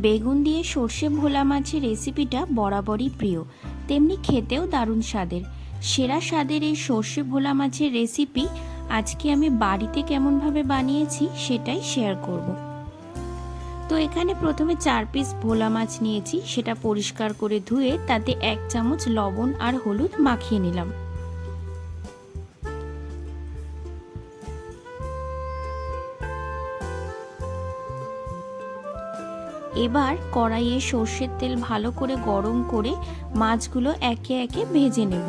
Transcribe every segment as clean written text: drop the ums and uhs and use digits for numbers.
বেগুন দিয়ে সর্ষে ভোলা মাছের রেসিপিটা বরাবরই প্রিয়, তেমনি খেতেও দারুণ স্বাদের। সেরা স্বাদের এই সর্ষে ভোলা মাছের রেসিপি আজকে আমি বাড়িতে কেমনভাবে বানিয়েছি সেটাই শেয়ার করব। তো এখানে প্রথমে 4 পিস ভোলা মাছ নিয়েছি, সেটা পরিষ্কার করে ধুয়ে তাতে 1 চামচ লবণ আর হলুদ মাখিয়ে নিলাম। এবার কড়াইয়ে সর্ষের তেল ভালো করে গরম করে মাছগুলো একে একে ভেজে নেব।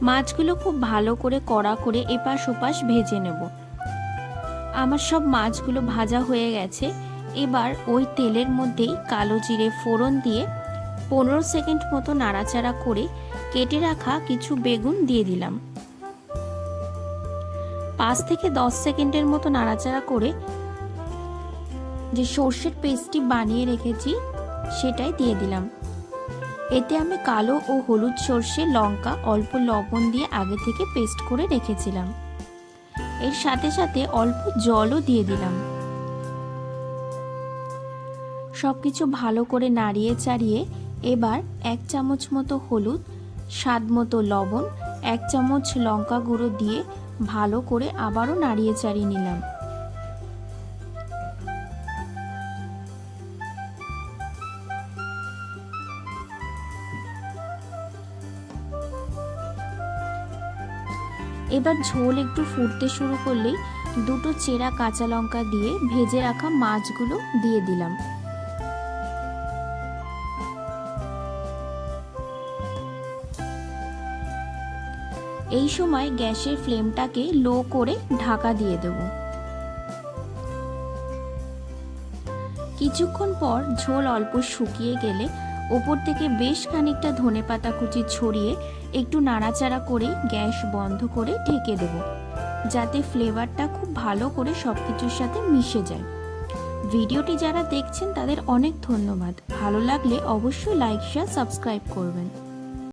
মাছগুলো খুব ভালো করে কড়া করে এপাশ ওপাশ ভেজে নেব। আমার সব মাছগুলো ভাজা হয়ে গেছে। এবার ওই তেলের মধ্যেই কালো জিরে ফোড়ন দিয়ে 15 সেকেন্ড মতো নাড়াচাড়া করে কেটে রাখা কিছু বেগুন দিয়ে দিলাম। 5 থেকে 10 সেকেন্ডের মতো নাড়াচাড়া করে যে সর্ষের পেস্টটি বানিয়ে রেখেছি সেটাই দিয়ে দিলাম। এতে আমি কালো ও হলুদ সর্ষে, লঙ্কা, অল্প লবণ দিয়ে আগে থেকে পেস্ট করে রেখেছিলাম। এর সাথে সাথে অল্প জলও দিয়ে দিলাম। সবকিছু ভালো করে নাড়িয়ে চাড়িয়ে এবার 1 চামচ মতো হলুদ, স্বাদ মতো লবণ, 1 চামচ লঙ্কা গুঁড়ো দিয়ে ভালো করে আবারও নাড়িয়ে চাড়িয়ে নিলাম। এবার ঝোল একটু ফুটতে শুরু করলেই দুটো চেরা কাঁচা লঙ্কা দিয়ে ভেজে রাখা মাছগুলো দিয়ে দিলাম। এই সময় গ্যাসের ফ্লেমটাকে লো করে ঢাকা দিয়ে দেব। কিছুক্ষণ পর ঝোল অল্প শুকিয়ে গেলে ওপর থেকে বেশ খানিকটা ধনেপাতা কুচি ছড়িয়ে একটু নাড়াচাড়া করে গ্যাস বন্ধ করে ঢেকে দেব, যাতে ফ্লেভারটা খুব ভালো করে সবকিছুর সাথে মিশে যায়। ভিডিওটি যারা দেখছেন তাদের অনেক ধন্যবাদ। ভালো লাগলে অবশ্যই লাইক, শেয়ার, সাবস্ক্রাইব করবেন।